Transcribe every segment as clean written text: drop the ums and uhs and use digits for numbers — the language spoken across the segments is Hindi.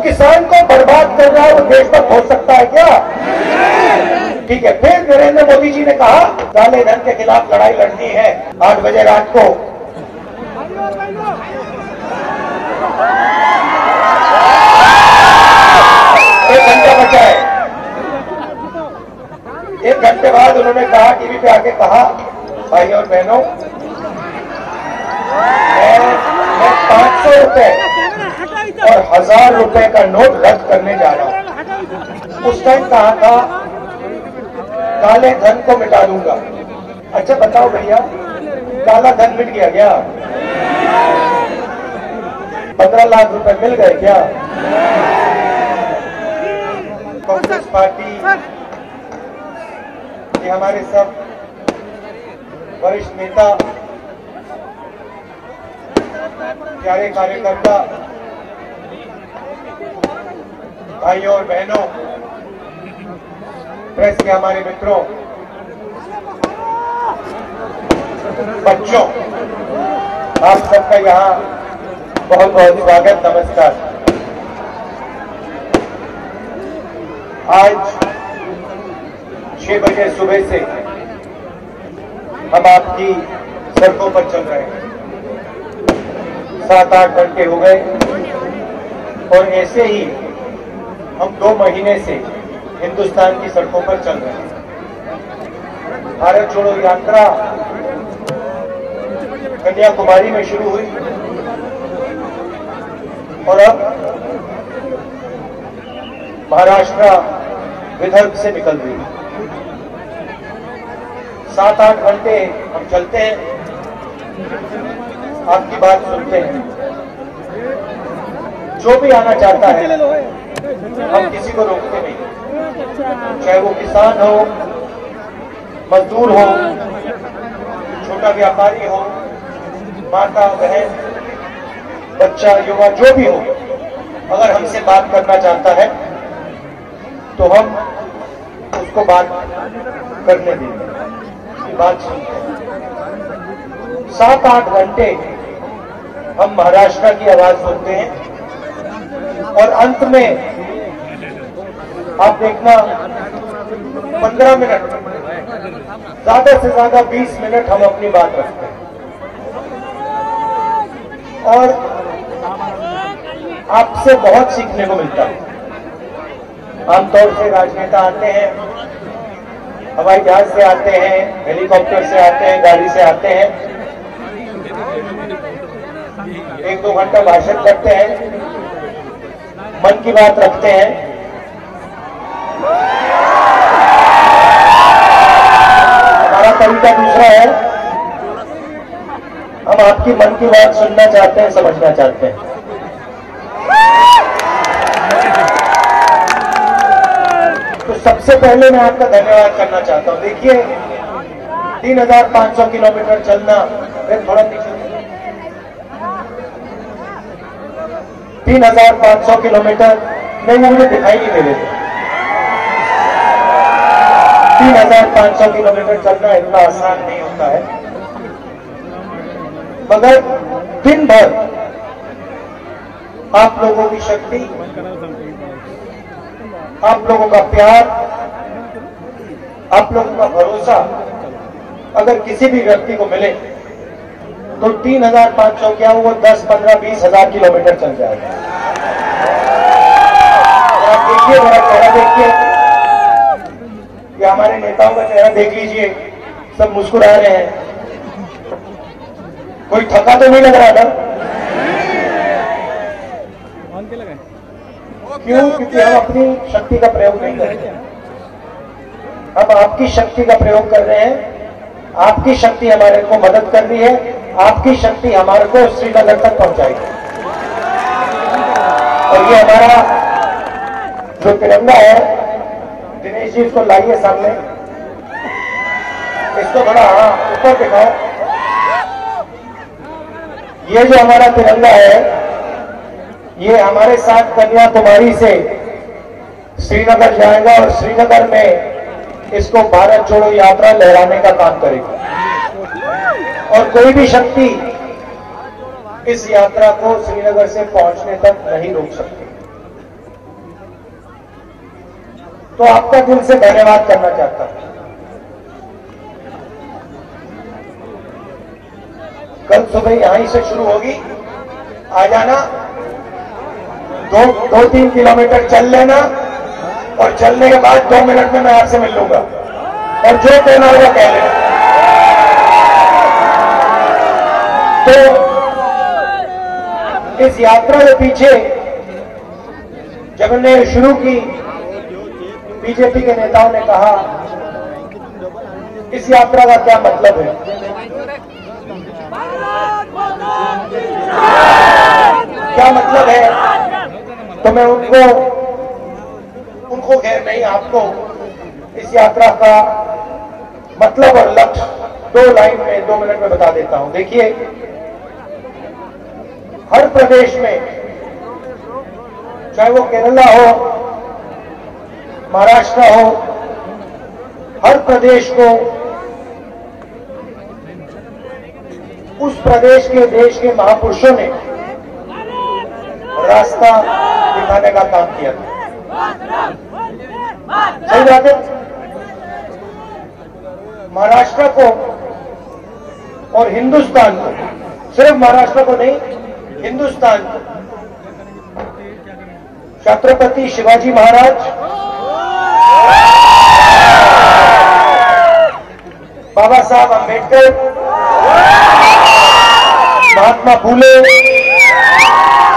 किसान को बर्बाद कर रहा है वो देश तक पहुंच सकता है क्या? ठीक है, फिर नरेंद्र मोदी जी ने कहा काले धन के खिलाफ लड़ाई लड़नी है। 8 बजे रात को एक घंटा बचा है। 1 घंटे बाद उन्होंने कहा, टीवी पे आके कहा, भाई और बहनों, मैं 500 रुपए और 1000 रुपए का नोट रद्द करने जा रहा हूं। उस टाइम कहा था काले धन को मिटा दूंगा। अच्छा बताओ भैया, काला धन मिट गया क्या? 15 लाख रुपए मिल गए क्या? कांग्रेस पार्टी ये हमारे सब वरिष्ठ नेता, प्यारे कार्यकर्ता, भाइयों और बहनों, प्रेस के हमारे मित्रों, बच्चों, आप सबका यहाँ बहुत बहुत स्वागत, नमस्कार। आज 6 बजे सुबह से हम आपकी सड़कों पर चल रहे हैं। 7-8 घंटे हो गए और ऐसे ही हम 2 महीने से हिंदुस्तान की सड़कों पर चल रहे हैं। भारत जोड़ो यात्रा कन्याकुमारी में शुरू हुई और अब महाराष्ट्र विदर्भ से निकल रही है। 7-8 घंटे हम चलते हैं, आपकी बात सुनते हैं। जो भी आना चाहता है हम किसी को रोकते नहीं, चाहे वो किसान हो, मजदूर हो, छोटा व्यापारी हो, माता बहन, बच्चा युवा, जो भी हो, अगर हमसे बात करना चाहता है तो हम उसको बात करने देंगे, बात सुनते हैं। 7-8 घंटे हम महाराष्ट्र की आवाज सुनते हैं और अंत में आप देखना 15 मिनट, ज्यादा से ज्यादा 20 मिनट हम अपनी बात रखते हैं और आपसे बहुत सीखने को मिलता है। आमतौर से राजनेता आते हैं, हवाई जहाज से आते हैं, हेलीकॉप्टर से आते हैं, गाड़ी से आते हैं, 1-2 घंटा भाषण करते हैं, मन की बात रखते हैं। हमारा तरीका दूसरा है, हम आपकी मन की बात सुनना चाहते हैं, समझना चाहते हैं। तो सबसे पहले मैं आपका धन्यवाद करना चाहता हूं। देखिए 3500 किलोमीटर चलना, थोड़ा नीचे, 3500 किलोमीटर नहीं, मुझे दिखाई नहीं दे रहे थे। 3500 किलोमीटर चलना इतना आसान नहीं होता है, मगर दिन भर आप लोगों की शक्ति, आप लोगों का प्यार, आप लोगों का भरोसा अगर किसी भी व्यक्ति को मिले तो 3500 क्या वो 10, 15, 20 हजार किलोमीटर चल जाएगा। आप देखिए, मेरा चेहरा देखिए, या हमारे नेताओं का चेहरा देख लीजिए, सब मुस्कुरा रहे हैं। कोई थका तो नहीं लग रहा था? क्यों? क्योंकि हम अपनी शक्ति का प्रयोग नहीं कर रहे, हम आपकी शक्ति का प्रयोग कर रहे हैं। आपकी शक्ति हमारे को मदद कर रही है, आपकी शक्ति हमारे को श्रीनगर तक पहुंचाएगी। और ये हमारा जो तिरंगा है, दिनेश जी इसको लाइए सामने, इसको थोड़ा ऊपर दिखाओ। ये जो हमारा तिरंगा है, ये हमारे साथ कन्याकुमारी से श्रीनगर जाएगा और श्रीनगर में इसको भारत जोड़ो यात्रा लहराने का काम करेगा। और कोई भी शक्ति इस यात्रा को श्रीनगर से पहुंचने तक नहीं रोक सकती। तो आपका दिल से धन्यवाद करना चाहता हूं। कल सुबह यहीं से शुरू होगी, आ जाना, 2-3 किलोमीटर चल लेना और चलने के बाद 2 मिनट में मैं आपसे मिल लूंगा और जो कहना होगा कह लेना। तो इस यात्रा के पीछे जब हमने शुरू की, बीजेपी के नेताओं ने कहा इस यात्रा का क्या मतलब है। क्या मतलब है, तो मैं उनको खैर नहीं, आपको इस यात्रा का मतलब और लक्ष्य 2 लाइन में 2 मिनट में बता देता हूं। देखिए, हर प्रदेश में, चाहे वो केरला हो, महाराष्ट्र हो, हर प्रदेश को उस प्रदेश के, देश के महापुरुषों ने रास्ता दिखाने का काम किया था। सही बात है। महाराष्ट्र को और हिंदुस्तान को, सिर्फ महाराष्ट्र को नहीं, हिंदुस्तान को छत्रपति शिवाजी महाराज, बाबा साहब अंबेडकर, महात्मा फूले,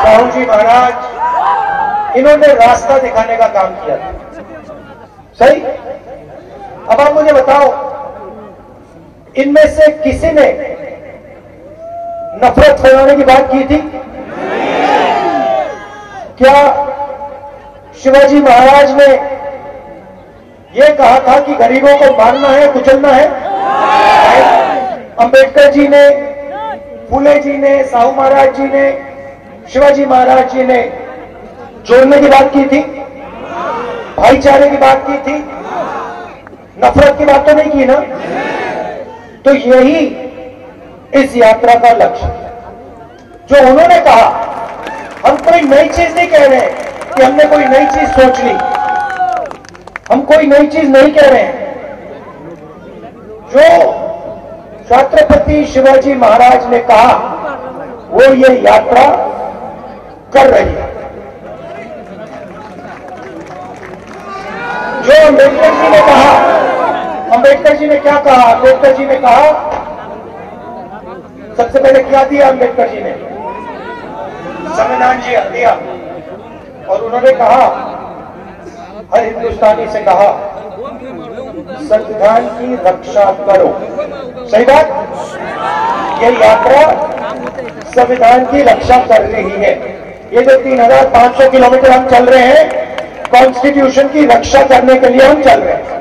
साहू जी महाराज, इन्होंने रास्ता दिखाने का काम किया था। सही। अब आप मुझे बताओ, इनमें से किसी ने नफरत फैलाने की बात की थी क्या? शिवाजी महाराज ने यह कहा था कि गरीबों को मारना है, कुचलना है? अंबेडकर जी ने, फूले जी ने, साहू महाराज जी ने, शिवाजी महाराज जी ने जोड़ने की बात की थी, भाईचारे की बात की थी, नफरत की बात तो नहीं की ना। तो यही इस यात्रा का लक्ष्य है। जो उन्होंने कहा, हम कोई नई चीज नहीं कह रहे हैं कि हमने कोई नई चीज सोच ली, हम कोई नई चीज नहीं कह रहे हैं। जो छत्रपति शिवाजी महाराज ने कहा वो ये यात्रा कर रही है। जो अंबेडकर जी ने कहा, अंबेडकर जी ने क्या कहा? अंबेडकर जी ने कहा, सबसे पहले क्या दिया अंबेडकर जी ने? संविधान जी दिया। और उन्होंने कहा, हर हिंदुस्तानी से कहा, संविधान की रक्षा करो। सही बात। यह यात्रा संविधान की रक्षा कर रही है। ये जो 3500 किलोमीटर हम चल रहे हैं, कॉन्स्टिट्यूशन की रक्षा करने के लिए हम चल रहे हैं।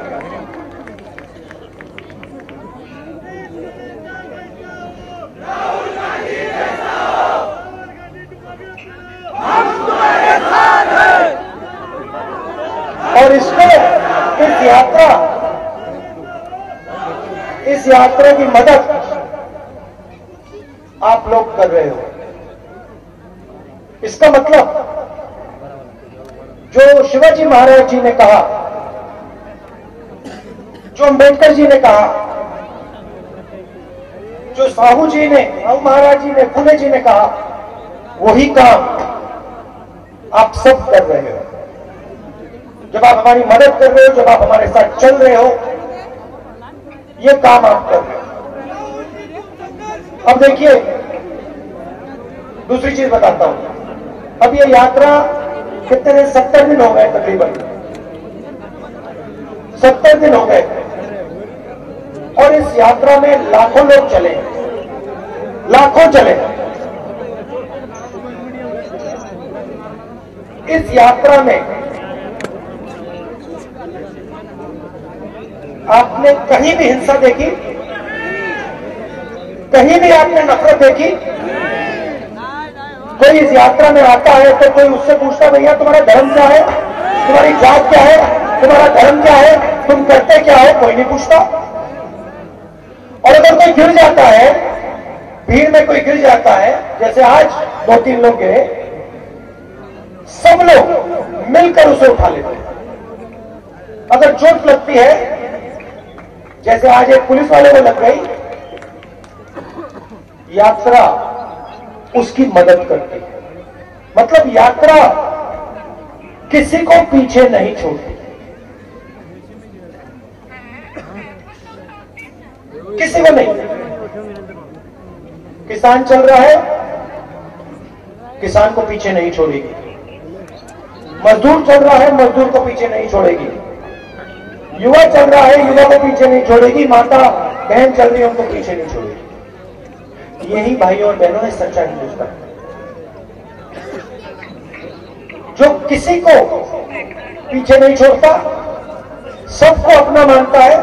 और इसको, इस यात्रा की मदद आप लोग कर रहे हो। इसका मतलब जो शिवाजी महाराज जी ने कहा, जो अंबेडकर जी ने कहा, जो साहू जी ने, साहू महाराज जी ने, फूले जी ने कहा, वही काम आप सब कर रहे हो। जब आप हमारी मदद कर रहे हो, जब आप हमारे साथ चल रहे हो, ये काम आप कर रहे हो। अब देखिए, दूसरी चीज बताता हूं। अब ये यात्रा कितने 70 दिन हो गए, तकरीबन 70 दिन हो गए, और इस यात्रा में लाखों लोग चले, लाखों चले। इस यात्रा में आपने कहीं भी हिंसा देखी? कहीं भी आपने नफरत देखी? कोई इस यात्रा में आता है तो कोई उससे पूछता, भैया तुम्हारा धर्म क्या है, तुम्हारी जात क्या है, तुम्हारा धर्म क्या है, तुम करते क्या हो? कोई नहीं पूछता। और अगर कोई गिर जाता है, भीड़ में कोई गिर जाता है, जैसे आज 2-3 लोग गिरे, सब लोग मिलकर उसे उठा लेते हैं। अगर चोट लगती है, जैसे आज एक पुलिस वाले को लग गई, यात्रा उसकी मदद करती है। मतलब यात्रा किसी को पीछे नहीं छोड़ती, किसी को नहीं। किसान चल रहा है, किसान को पीछे नहीं छोड़ेगी। मजदूर चल रहा है, मजदूर को पीछे नहीं छोड़ेगी। युवा चल रहा है, युवा को पीछे नहीं छोड़ेगी। माता बहन चल रही है, उनको पीछे नहीं छोड़ेगी। यही भाइयों और बहनों ने सच्चा हिंदुस्तान, जो किसी को पीछे नहीं छोड़ता, सबको अपना मानता है,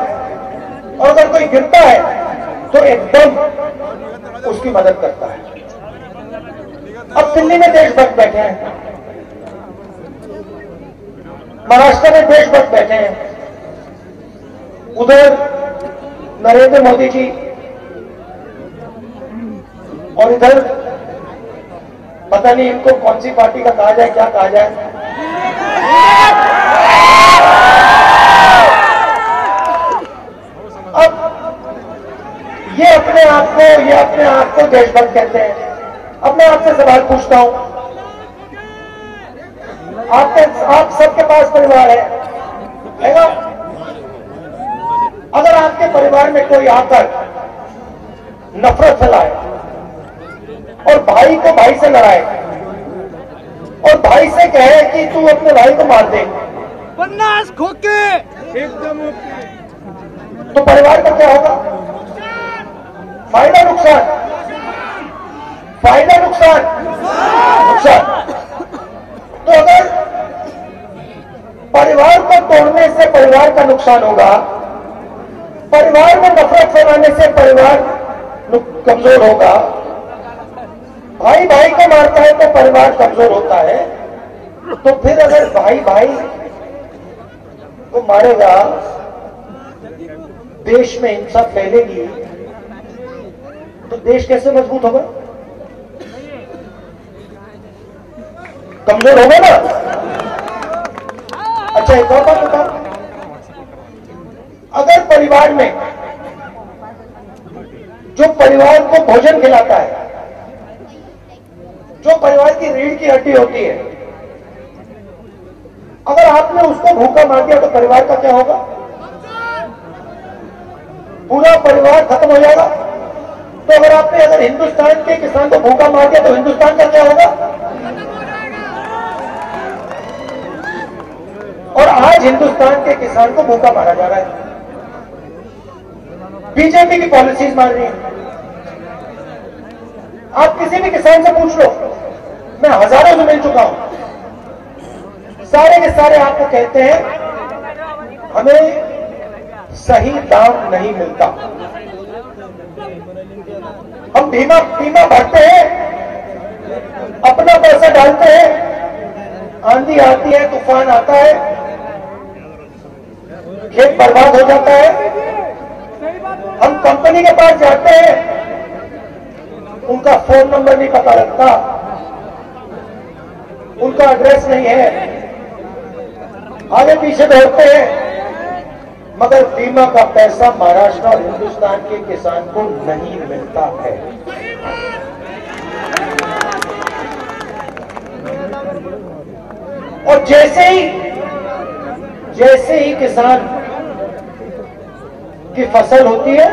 और अगर कोई गिरता है तो एकदम उसकी मदद करता है। अब दिल्ली में देशभक्त बैठे हैं, महाराष्ट्र में देशभक्त बैठे हैं, उधर नरेंद्र मोदी जी, और इधर पता नहीं इनको कौन सी पार्टी का कहा जाए, क्या कहा जाए। अब ये अपने आप को देशभक्त कहते हैं। अब मैं आपसे सवाल पूछता हूं, आप सबके पास परिवार है ना? अगर आपके परिवार में कोई आकर नफरत फैलाए और भाई को भाई से लड़ाए और भाई से कहे कि तू अपने भाई को मार दे, 50 खोके एकदम, तो परिवार का क्या होगा? फायदा नुकसान, फायदा नुकसान, नुकसान। तो अगर परिवार को तोड़ने से परिवार का नुकसान होगा, परिवार में नफरत फैलाने से परिवार कमजोर होगा, भाई भाई को मारता है तो परिवार कमजोर होता है, तो फिर अगर भाई भाई को मारेगा, देश में हिंसा फैलेगी, तो देश कैसे मजबूत होगा? कमजोर होगा ना। अच्छा एक और बात बताओ, अगर परिवार में जो परिवार को भोजन खिलाता है, जो परिवार की रीढ़ की हड्डी होती है, अगर आपने उसको भूखा मार दिया तो परिवार का क्या होगा? पूरा परिवार खत्म हो जाएगा। तो अगर हिंदुस्तान के किसान को भूखा मार दिया तो हिंदुस्तान का क्या होगा? और आज हिंदुस्तान के किसान को भूखा मारा जा रहा है, बीजेपी की पॉलिसीज मार रही है। आप किसी भी किसान से पूछ लो, मैं हजारों से मिल चुका हूं, सारे के सारे आपको कहते हैं हमें सही दाम नहीं मिलता। हम बीमा भरते हैं, अपना पैसा डालते हैं, आंधी आती है, तूफान आता है, खेत बर्बाद हो जाता है। हम कंपनी के पास जाते हैं, उनका फोन नंबर नहीं पता लगता, उनका एड्रेस नहीं है, आगे पीछे दौड़ते हैं, मगर बीमा का पैसा महाराष्ट्र और हिंदुस्तान के किसान को नहीं मिलता है। और जैसे ही किसान की फसल होती है,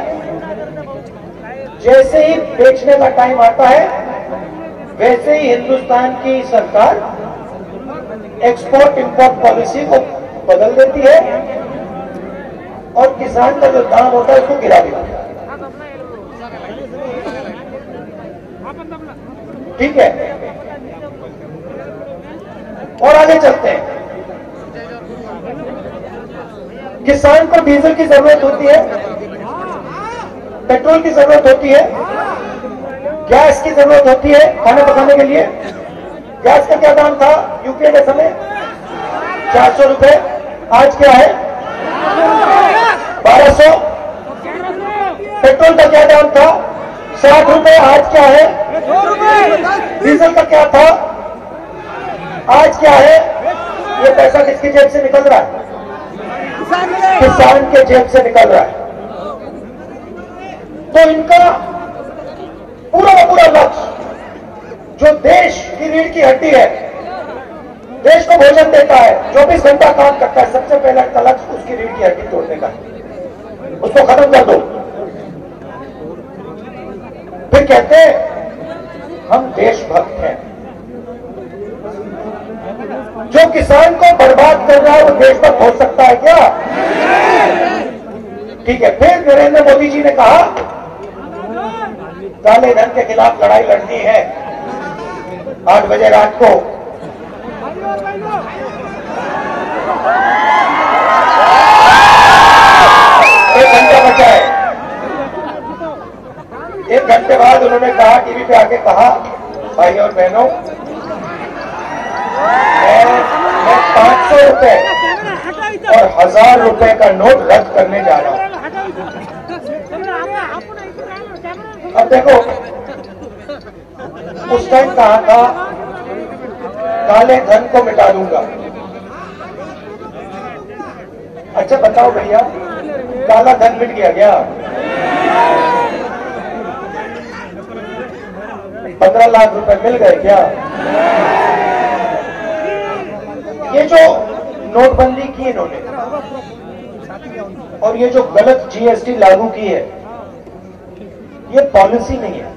जैसे ही बेचने का टाइम आता है, वैसे ही हिंदुस्तान की सरकार एक्सपोर्ट इंपोर्ट पॉलिसी को बदल देती है और किसान का जो दाम होता है उसको गिरा देती है। ठीक है, और आगे चलते हैं। किसान को डीजल की जरूरत होती है, पेट्रोल की जरूरत होती है, गैस की जरूरत होती है खाना पकाने के लिए। गैस का क्या दाम था यूपीए के समय? 400 रुपए। आज क्या है? 1200। पेट्रोल का क्या दाम था? 60 रुपए। आज क्या है? डीजल का क्या था? आज क्या है? ये पैसा किसकी जेब से निकल रहा है? किसान के जेब से निकल रहा है। तो इनका पूरा पूरा लक्ष्य जो देश की रीढ़ की हड्डी है, देश को भोजन देता है, 24 घंटा काम करता है, सबसे पहला इनका लक्ष्य उसकी रीढ़ की हड्डी तोड़ने का है। उसको खत्म कर दो। फिर कहते हैं हम देशभक्त हैं। जो किसान को बर्बाद कर रहा है वो देशभक्त हो सकता है क्या? ठीक है। फिर नरेंद्र मोदी जी ने कहा काले धन के खिलाफ लड़ाई लड़नी है। 8 बजे रात को एक घंटा बचा है। 1 घंटे बाद उन्होंने कहा, टीवी पे आके कहा, भाई और बहनों, मैं 500 रुपए और 1000 रुपए का नोट रद्द करने जा रहा हूं। अब देखो, उस टाइम कहा था काले धन को मिटा दूंगा। अच्छा बताओ भैया, काला धन मिट गया क्या? 15 लाख रुपए मिल गए क्या? ये जो नोटबंदी की इन्होंने और ये जो गलत जीएसटी लागू की है, ये पॉलिसी नहीं है।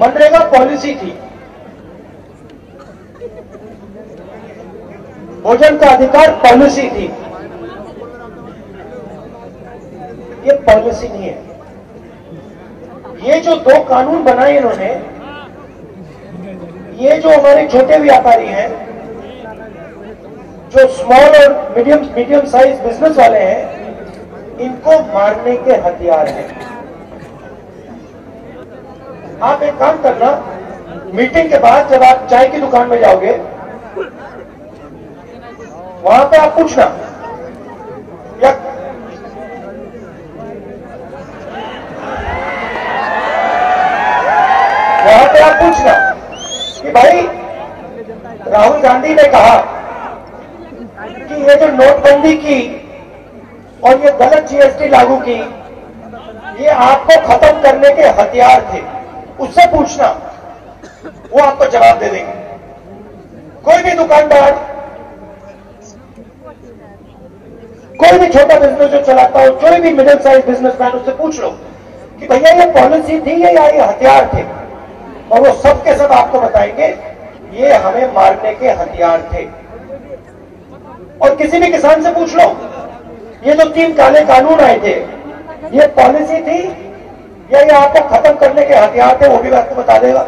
मनरेगा पॉलिसी थी, भोजन का अधिकार पॉलिसी थी, ये पॉलिसी नहीं है। ये जो 2 कानून बनाए इन्होंने, ये जो हमारे छोटे व्यापारी हैं, जो स्मॉल और मीडियम साइज बिजनेस वाले हैं, इनको मारने के हथियार हैं। आप एक काम करना, मीटिंग के बाद जब आप चाय की दुकान में जाओगे, वहां पे आप पूछना, या वहां पे आप पूछना कि भाई राहुल गांधी ने कहा कि ये जो नोटबंदी की और ये गलत जीएसटी लागू की, ये आपको खत्म करने के हथियार थे। उससे पूछना, वो आपको जवाब दे देंगे। कोई भी दुकानदार, कोई भी छोटा बिजनेस जो चलाता हो, कोई भी मिडिल साइज बिजनेसमैन, उससे पूछ लो कि भैया ये पॉलिसी थी या ये हथियार थे, और वो सब के सब आपको बताएंगे ये हमें मारने के हथियार थे। और किसी भी किसान से पूछ लो, ये जो 3 काले कानून आए थे, ये पॉलिसी थी या ये आपको खत्म करने के हथियार थे, वो भी आपको बता देगा।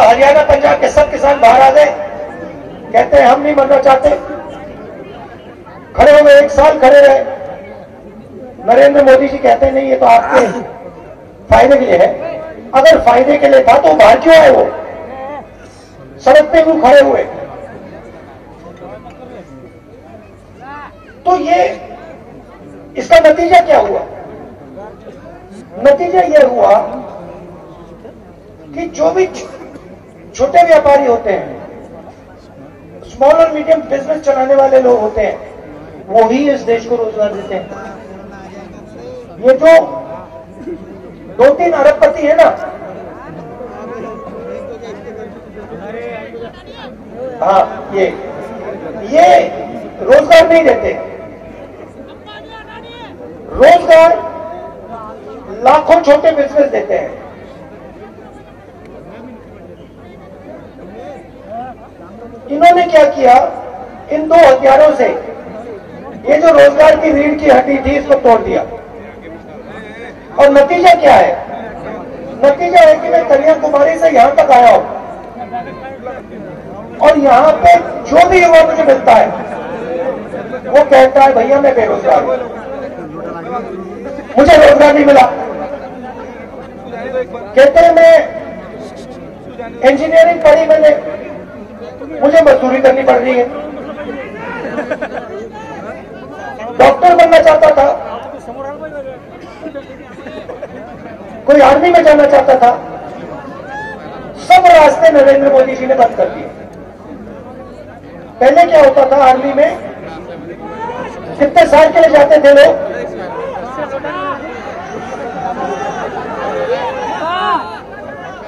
हरियाणा पंजाब के सब किसान बाहर आ गए, कहते हैं हम नहीं मरना चाहते। खड़े हो गए, 1 साल खड़े रहे। नरेंद्र मोदी जी कहते हैं नहीं, ये तो आपके फायदे के लिए है। अगर फायदे के लिए था तो बाहर क्यों आए? वो सड़क पे क्यों खड़े हुए? तो ये इसका नतीजा क्या हुआ? नतीजा यह हुआ कि जो भी छोटे व्यापारी होते हैं, स्मॉल और मीडियम बिजनेस चलाने वाले लोग होते हैं, वो ही इस देश को रोजगार देते हैं। ये जो 2-3 अरबपति है ना, हाँ, ये रोजगार नहीं देते। रोजगार लाखों छोटे बिजनेस देते हैं। इन्होंने क्या किया, इन 2 हथियारों से ये जो रोजगार की रीढ़ की हड्डी थी, इसको तोड़ दिया। और नतीजा क्या है? नतीजा है कि मैं कन्याकुमारी से यहां तक आया हूं, और यहां पे जो भी युवा मुझे मिलता है, वो कहता है भैया मैं बेरोजगार हूं, मुझे रोजगार नहीं मिला। कहते हैं मैं इंजीनियरिंग पढ़ी, मैंने, मुझे मजदूरी करनी पड़ रही है। डॉक्टर बनना चाहता था, कोई आर्मी में जाना चाहता था, सब रास्ते नरेंद्र मोदी जी ने बंद कर दिए। पहले क्या होता था, आर्मी में कितने साल के लिए जाते थे लोग?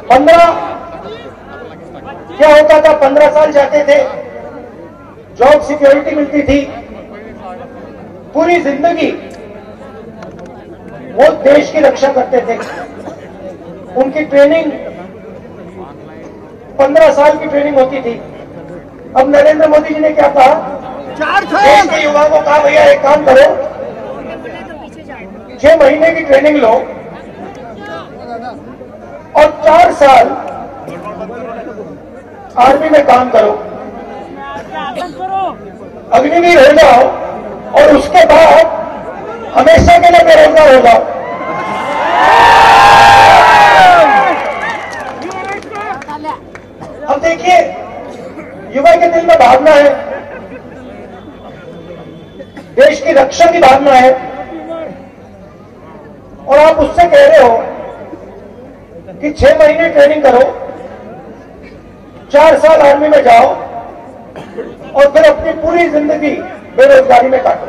15। क्या होता था? 15 साल जाते थे, जॉब सिक्योरिटी मिलती थी, पूरी जिंदगी वो देश की रक्षा करते थे। उनकी ट्रेनिंग 15 साल की ट्रेनिंग होती थी। अब नरेंद्र मोदी जी ने क्या कहा? देश के युवाओं को कहा, भैया एक काम करो, 6 महीने की ट्रेनिंग लो और 4 साल आर्मी में काम करो, अग्निवीर हो जाओ और उसके बाद हमेशा के लिए बेरोजगार हो जाओ। अब देखिए, युवा के दिल में भावना है, देश की रक्षा की भावना है, और आप उससे कह रहे हो कि 6 महीने ट्रेनिंग करो, 4 साल आर्मी में जाओ और फिर अपनी पूरी जिंदगी बेरोजगारी में काटो,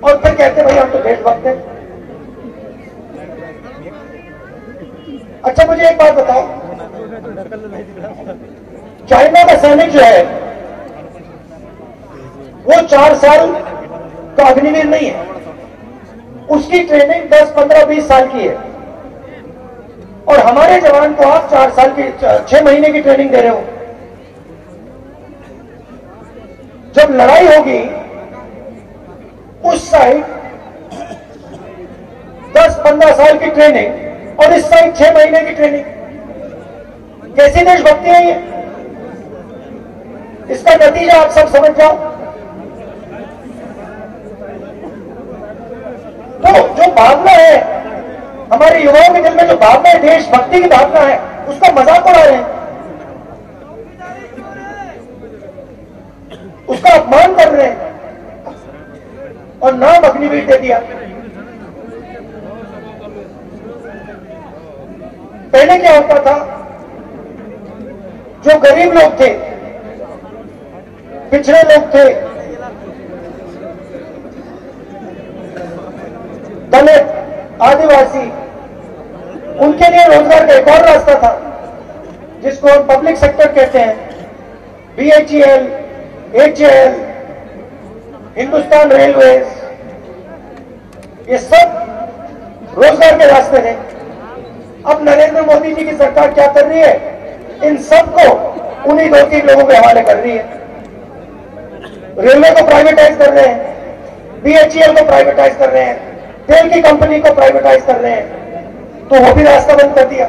और फिर कहते भाई हम तो देशभक्त हैं। अच्छा, मुझे एक बात बताओ, चाइना का सैनिक जो है वो 4 साल का अग्निवीर नहीं है, उसकी ट्रेनिंग 10, 15, 20 साल की है, और हमारे जवान को आप 4 साल की 6 महीने की ट्रेनिंग दे रहे हो। जब लड़ाई होगी उस साइड 10-15 साल की ट्रेनिंग और इस साइड 6 महीने की ट्रेनिंग, कैसी देशभक्ति है ये? इसका नतीजा आप सब समझ जाओ। तो जो भावना है हमारे युवाओं के दिल में, जो भावना है देशभक्ति की भावना है, उसका मजाक उड़ा रहे हैं, उसका अपमान कर रहे हैं और नाम अग्निवीर दे दिया। पहले क्या होता था? जो गरीब लोग थे, पिछड़े लोग थे, दलित, आदिवासी, उनके लिए रोजगार का एक और रास्ता था जिसको हम पब्लिक सेक्टर कहते हैं। BHEL, HAL, हिंदुस्तान रेलवेज, ये सब रोजगार के रास्ते थे। अब नरेंद्र मोदी जी की सरकार क्या कर रही है? इन सबको उन्हीं 2-3 लोगों के हवाले कर रही है। रेलवे को प्राइवेटाइज कर रहे हैं, BHEL को प्राइवेटाइज कर रहे हैं, तेल की कंपनी को प्राइवेटाइज कर रहे हैं, तो वो भी रास्ता बंद कर दिया।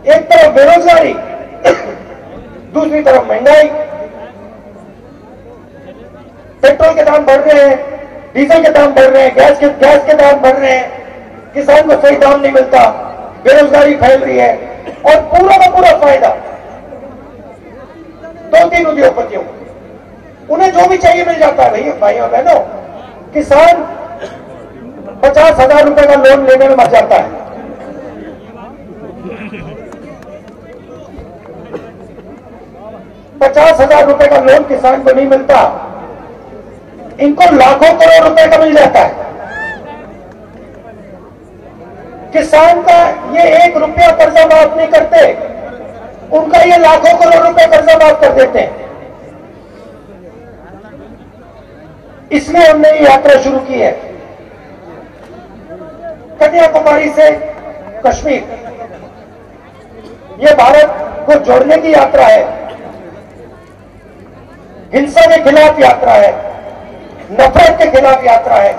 एक तरफ बेरोजगारी, दूसरी तरफ महंगाई, पेट्रोल के दाम बढ़ रहे हैं, डीजल के दाम बढ़ रहे हैं, गैस के दाम बढ़ रहे हैं, किसान को सही दाम नहीं मिलता, बेरोजगारी फैल रही है, और पूरा का पूरा फायदा 2-3 उद्योगपतियों को। उन्हें जो भी चाहिए मिल जाता है। भैया, भाइयों बहनों, किसान 50,000 रुपए का लोन लेने में मर जाता है। ₹50,000 का लोन किसान को नहीं मिलता, इनको लाखों करोड़ रुपए का मिल जाता है। किसान का ये 1 रुपया कर्जा माफ नहीं करते, उनका ये लाखों करोड़ रुपए कर्जा माफ कर देते हैं। इसलिए हमने ये यात्रा शुरू की है, कन्याकुमारी से कश्मीर। ये भारत को जोड़ने की यात्रा है, हिंसा के खिलाफ यात्रा है, नफरत के खिलाफ यात्रा है,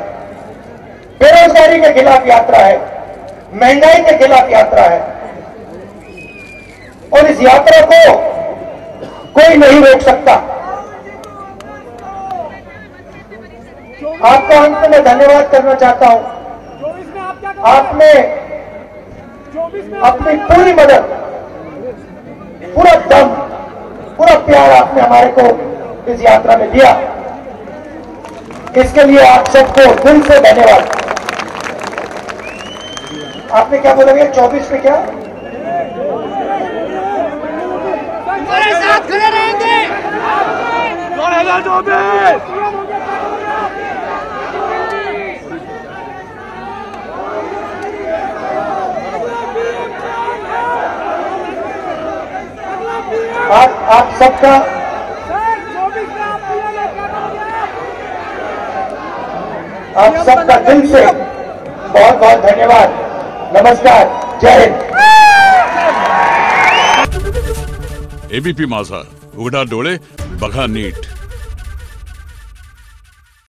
बेरोजगारी के खिलाफ यात्रा है, महंगाई के खिलाफ यात्रा है, और इस यात्रा को कोई नहीं रोक सकता। आपका अंत में धन्यवाद करना चाहता हूं। आपने अपनी पूरी मदद, पूरा दम, पूरा प्यार आपने हमारे को इस यात्रा में दिया। इसके लिए आप सबको दिल से धन्यवाद। आपने क्या बोला भैया? 24 में क्या? तुम्हारे साथ खड़े रहेंगे। 2024 आप सबका दिल से बहुत बहुत धन्यवाद। नमस्कार, जय हिंद। एबीपी माझा, उघडा डोळे बघा नीट।